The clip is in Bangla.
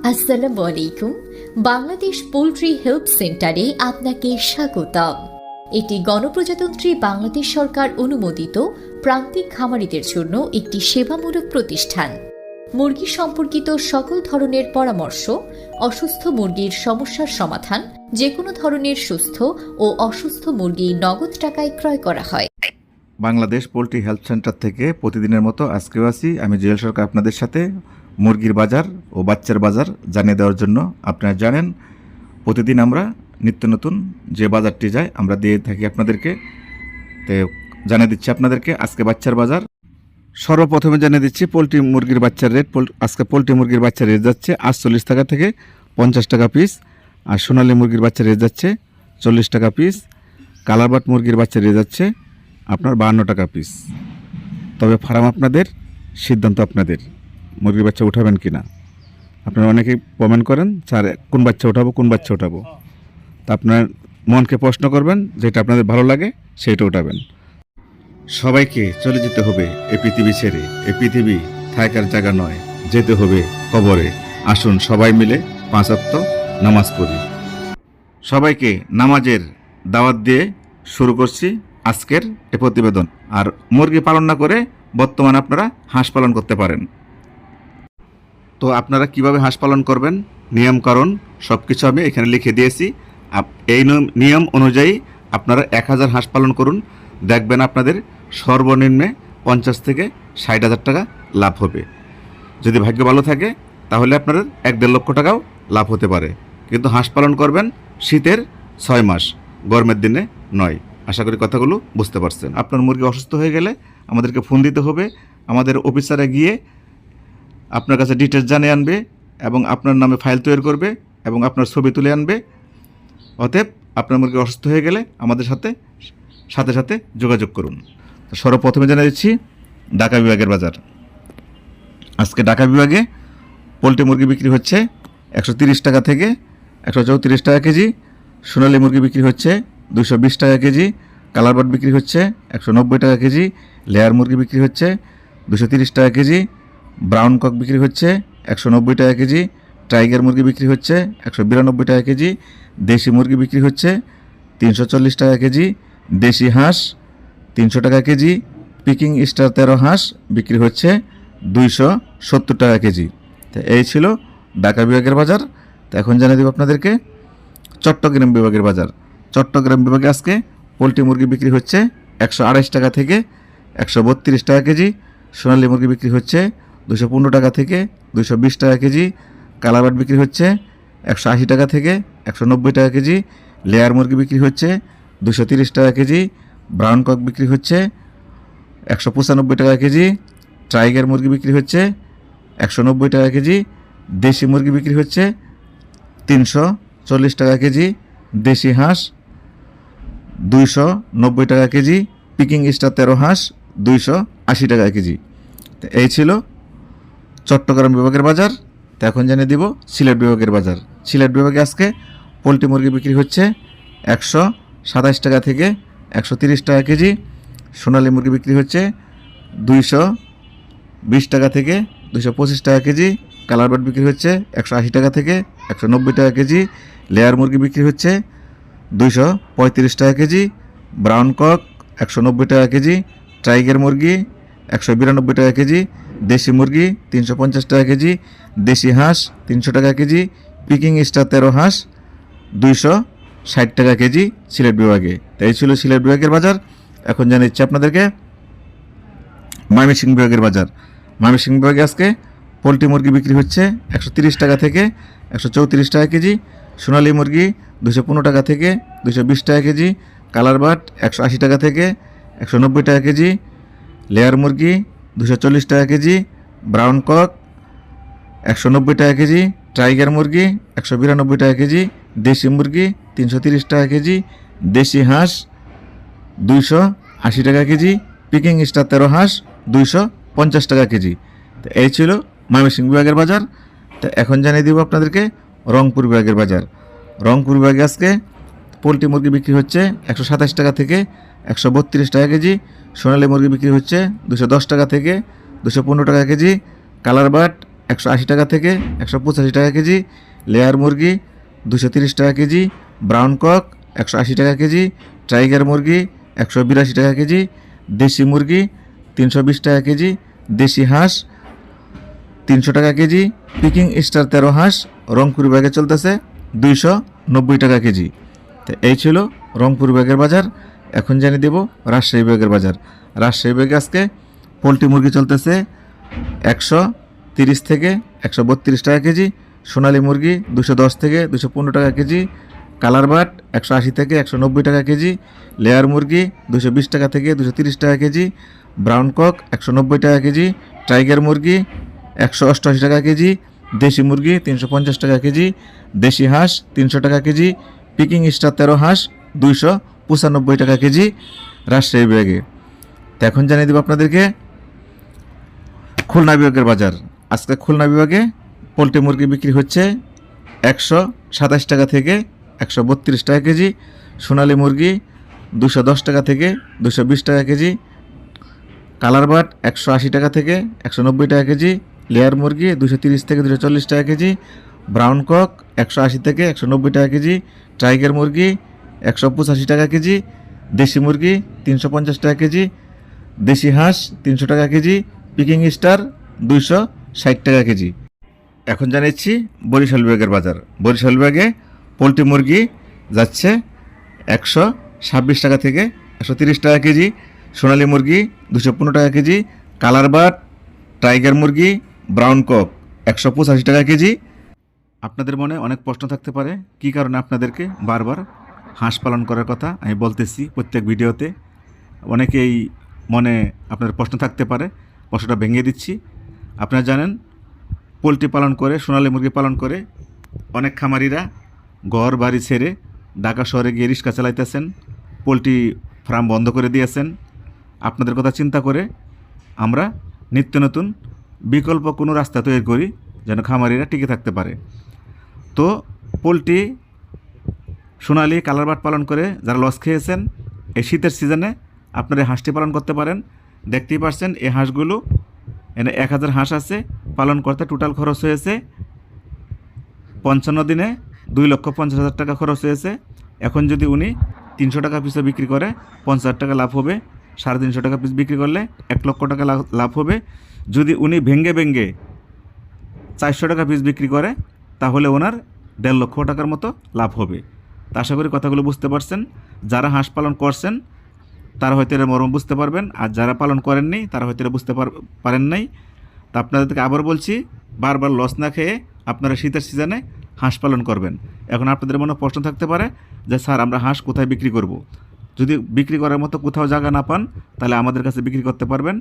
আসসালামু আলাইকুম। বাংলাদেশ পোল্ট্রি হেল্প সেন্টারে আপনাকে স্বাগতম। এটি গণপ্রজাতন্ত্রী বাংলাদেশ সরকার অনুমোদিত প্রান্তিক খামারিদের জন্য একটি সেবামূলক প্রতিষ্ঠান। মুরগি সম্পর্কিত সকল ধরনের পরামর্শ, অসুস্থ মুরগির সমস্যার সমাধান, যে কোনো ধরনের সুস্থ ও অসুস্থ মুরগি নগদ টাকায় ক্রয় করা হয়। বাংলাদেশ পোল্ট্রি হেলথ সেন্টার থেকে প্রতিদিনের মতো আজকেও আছি আমি জুয়েল সরকার আপনাদের সাথে মুরগির বাজার ও বাচ্চার বাজার জানিয়ে দেওয়ার জন্য। আপনারা জানেন প্রতিদিন আমরা নিত্য নতুন যে বাজারটি যায় আমরা দিয়ে থাকি আপনাদেরকে। তো জানিয়ে দিচ্ছি আপনাদেরকে আজকে বাচ্চার বাজার। সর্বপ্রথমে জানিয়ে দিচ্ছি পোলট্রি মুরগির বাচ্চার রেট। আজকে পোলট্রি মুরগির বাচ্চার রেট যাচ্ছে 48 টাকা থেকে 50 টাকা পিস, আর সোনালী মুরগির বাচ্চার রেট যাচ্ছে 40 টাকা পিস। কালারবাট মুরগির বাচ্চার রেট যাচ্ছে আপনার 52 টাকা পিস। তবে ফার্ম আপনাদের, সিদ্ধান্ত আপনাদের, মুরগির বাচ্চা উঠাবেন কি না। আপনারা অনেকেই কমেন্ট করেন স্যার কোন বাচ্চা উঠাবো কোন বাচ্চা উঠাবো, তা আপনার মনকে প্রশ্ন করবেন, যেটা আপনাদের ভালো লাগে সেইটা উঠাবেন। সবাইকে চলে যেতে হবে এই পৃথিবী ছেড়ে। এই পৃথিবী থাকার জায়গা নয়, যেতে হবে কবরে। আসুন সবাই মিলে 5 ওয়াক্ত নামাজ পড়ি। সবাইকে নামাজের দাওয়াত দিয়ে শুরু করছি আজকের এ প্রতিবেদন। আর মুরগি পালন না করে বর্তমানে আপনারা হাঁস পালন করতে পারেন। তো আপনারা কিভাবে হাঁস পালন করবেন, নিয়মকানুন সব কিছু আমি এখানে লিখে দিয়েছি। এই নিয়ম অনুযায়ী আপনারা 1000 হাঁস পালন করুন, দেখবেন আপনাদের সর্বনিম্নে 50 থেকে 60,000 টাকা লাভ হবে। যদি ভাগ্য ভালো থাকে তাহলে আপনাদের 1-1.5 লক্ষ টাকাও লাভ হতে পারে। কিন্তু হাঁস পালন করবেন শীতের 6 মাস, গরমের দিনে নয়। আশা করি কথাগুলো বুঝতে পারছেন। আপনার মুরগি অসুস্থ হয়ে গেলে আমাদেরকে ফোন দিতে হবে। আমাদের অফিসারে গিয়ে আপনার কাছে ডিটেলস জানিয়ে আনবে এবং আপনার নামে ফাইল তৈরি করবে এবং আপনার ছবি তুলে আনবে। অতএব আপনার মুরগি অসুস্থ হয়ে গেলে আমাদের সাথে সাথে যোগাযোগ করুন। তো সর্বপ্রথমে জানিয়ে দিচ্ছি ঢাকা বিভাগের বাজার। আজকে ঢাকা বিভাগে পোলট্রি মুরগি বিক্রি হচ্ছে 130 টাকা থেকে 134 টাকা কেজি। সোনালী মুরগি বিক্রি হচ্ছে 220 টাকা কেজি। কালারবাট বিক্রি হচ্ছে 190 টাকা কেজি। লেয়ার মুরগি বিক্রি হচ্ছে 230 টাকা কেজি। ব্রাউন কক বিক্রি হচ্ছে 190 টাকা কেজি। টাইগার মুরগি বিক্রি হচ্ছে 192 টাকা কেজি। দেশি মুরগি বিক্রি হচ্ছে 340 টাকা কেজি। দেশি হাঁস 300 টাকা কেজি। পিকিং স্টার 13 হাঁস বিক্রি হচ্ছে 270 টাকা কেজি। তো এই ছিল ঢাকা বিভাগের বাজার। তো এখন জানিয়ে দেব আপনাদেরকে চট্টগ্রাম বিভাগের বাজার। চট্টগ্রাম বিভাগে আজকে পোলট্রি মুরগি বিক্রি হচ্ছে 128 টাকা থেকে 132 টাকা কেজি। সোনালী মুরগি বিক্রি হচ্ছে 215 টাকা থেকে 220 টাকা কেজি। কালারবাট বিক্রি হচ্ছে 180 টাকা থেকে 190 টাকা কেজি। লেয়ার মুরগি বিক্রি হচ্ছে 230 টাকা কেজি। ব্রাউন কক বিক্রি হচ্ছে 195 টাকা কেজি। টাইগার মুরগি বিক্রি হচ্ছে 190 টাকা কেজি। দেশি মুরগি বিক্রি হচ্ছে 340 টাকা কেজি। দেশি হাঁস 290 টাকা কেজি। পিকিং স্টার 13 হাঁস 280 টাকা কেজি। তো এই ছিল চট্টগ্রাম বিভাগের বাজার। তো এখন জানিয়ে দিব সিলেট বিভাগের বাজার। সিলেট বিভাগে আজকে পোলট্রি মুরগি বিক্রি হচ্ছে 127 টাকা থেকে 130 টাকা কেজি। সোনালী মুরগি বিক্রি হচ্ছে 220 টাকা থেকে 225 টাকা কেজি। কালারবাট বিক্রি হচ্ছে 180 টাকা থেকে 190 টাকা কেজি। লেয়ার মুরগি বিক্রি হচ্ছে 235 টাকা কেজি। ব্রাউন কক 190 টাকা কেজি। টাইগার মুরগি 192 টাকা কেজি। দেশি মুরগি 350 টাকা কেজি। দেশি হাঁস 300 টাকা কেজি। পিকিং স্টার 13 হাঁস 260 টাকা কেজি সিলেট বিভাগে। তাই ছিল সিলেট বিভাগের বাজার। এখন জানাচ্ছি আপনাদেরকে ময়মনসিংহ বিভাগের বাজার। ময়মনসিংহ বিভাগে আজকে পোলট্রি মুরগি বিক্রি হচ্ছে 130 টাকা থেকে 134 টাকা কেজি। সোনালী মুরগি 215 টাকা থেকে 220 টাকা কেজি। কালারবাট 180 টাকা থেকে 190 টাকা কেজি। লেয়ার মুরগি 240 টাকা কেজি। ব্রাউন কক 190 টাকা কেজি। টাইগার মুরগি 192 টাকা কেজি। দেশি মুরগি 330 টাকা কেজি। দেশি হাঁস 280 টাকা কেজি। পিকিং স্টার 13 হাঁস 250 টাকা কেজি। তো এই ছিল ময়মনসিংহ বিভাগের বাজার। তো এখন জানিয়ে দিব আপনাদেরকে রংপুর বিভাগের বাজার। রংপুর বিভাগে আজকে পোলট্রি মুরগি বিক্রি হচ্ছে 127 টাকা থেকে 132 টাকা কেজি। সোনালী মুরগি বিক্রি হচ্ছে 210 টাকা থেকে 215 টাকা কেজি। কালারবাট 180 টাকা থেকে 185 টাকা কেজি, লেয়ার মুরগি 230 টাকা কেজি, ব্রাউন কক 180 টাকা কেজি, টাইগার মুরগি 182 টাকা কেজি, দেশি মুরগি 320 টাকা কেজি, দেশি হাঁস 300 টাকা কেজি, পিকিং স্টার 13 হাঁস রংপুর ব্যাগে চলতেছে 290 টাকা কেজি। তো এই ছিল রংপুর ব্যাগের বাজার। এখন জানিয়ে দেব রাজশাহী ব্যাগের বাজার। রাজশাহী ব্যাগে আজকে পোলট্রি মুরগি চলতেছে 130 থেকে 132 টাকা কেজি, সোনালী মুরগি 210 থেকে 215 টাকা কেজি, কালার বাট 180 থেকে 190 টাকা কেজি, লেয়ার মুরগি 220 টাকা থেকে 230 টাকা কেজি, ব্রাউন কক 190 টাকা কেজি, টাইগার মুরগি 188 টাকা কেজি, দেশি মুরগি 350 টাকা কেজি, দেশি হাঁস 300 টাকা কেজি, পিকিং স্টার 13 হাঁস 295 টাকা কেজি রাজশাহী বিভাগে। তো এখন জানিয়ে দেব আপনাদেরকে খুলনা বিভাগের বাজার। আজকে খুলনা বিভাগে পোলট্রি মুরগি বিক্রি হচ্ছে 127 টাকা থেকে 132 টাকা কেজি, সোনালী মুরগি 210 টাকা থেকে 220 টাকা কেজি, কালার বাট 180 টাকা থেকে 190 টাকা কেজি, লেয়ার মুরগি 230 থেকে 240 টাকা কেজি, ব্রাউন কক 180 থেকে 190 টাকা কেজি, টাইগার মুরগি 185 টাকা কেজি, দেশি মুরগি 350 টাকা কেজি, দেশি হাঁস 300 টাকা কেজি, পিকিং স্টার 260 টাকা কেজি। এখন জানাচ্ছি বরিশাল বিভাগের বাজার। বরিশাল বিভাগে পোলট্রি মুরগি যাচ্ছে 126 টাকা থেকে 130 টাকা কেজি, সোনালী মুরগি 215 টাকা কেজি, কালার বাট, টাইগার মুরগি, ব্রাউন কক 185 টাকা কেজি। আপনাদের মনে অনেক প্রশ্ন থাকতে পারে কী কারণে আপনাদেরকে বারবার হাঁস পালন করার কথা আমি বলতেছি প্রত্যেক ভিডিওতে। অনেকেই মনে আপনার প্রশ্ন থাকতে পারে, প্রশ্নটা ভেঙে দিচ্ছি। আপনারা জানেন পোলট্রি পালন করে, সোনালী মুরগি পালন করে অনেক খামারিরা ঘর বাড়ি ছেড়ে ঢাকা শহরে গিয়ে রিক্সা চালাইতেছেন, পোলট্রি ফার্ম বন্ধ করে দিয়েছেন। আপনাদের কথা চিন্তা করে আমরা নিত্য নতুন বিকল্প কোনো রাস্তা তৈরি করি যেন খামারিরা টিকে থাকতে পারে। তো পোলট্রি সোনালী কালারবাট পালন করে যারা লস খেয়েছেন, এই শীতের সিজনে আপনারা হাঁসটি পালন করতে পারেন। দেখতেই পাচ্ছেন এই হাঁসগুলো, এনে 1000 হাঁস আছে। পালন করতে টোটাল খরচ হয়েছে 55 দিনে 2,50,000 টাকা খরচ হয়েছে। এখন যদি উনি 300 টাকা পিসে বিক্রি করে 50 টাকা লাভ হবে, 350 টাকা পিস বিক্রি করলে 1 লক্ষ টাকা লাভ হবে। যদি উনি ভেঙ্গে 400 টাকা পিস বিক্রি করে তাহলে ওনার 1.5 লক্ষ টাকার মতো লাভ হবে। তা আশা করি কথাগুলো বুঝতে পারছেন। যারা হাঁস পালন করছেন তারা হয়তো এর মর্ম বুঝতে পারবেন, আর যারা পালন করেননি তারা হয়তো এটা বুঝতে পারেন নাই। তা আপনাদেরকে আবার বলছি, বারবার লস না খেয়ে আপনারা শীতের সিজনে হাঁস পালন করবেন। এখন আপনাদের মনে প্রশ্ন থাকতে পারে যে স্যার আমরা হাঁস কোথায় বিক্রি করব। যদি বিক্রি করার মতো কোথাও জায়গা না পান তাহলে আমাদের কাছে বিক্রি করতে পারবেন।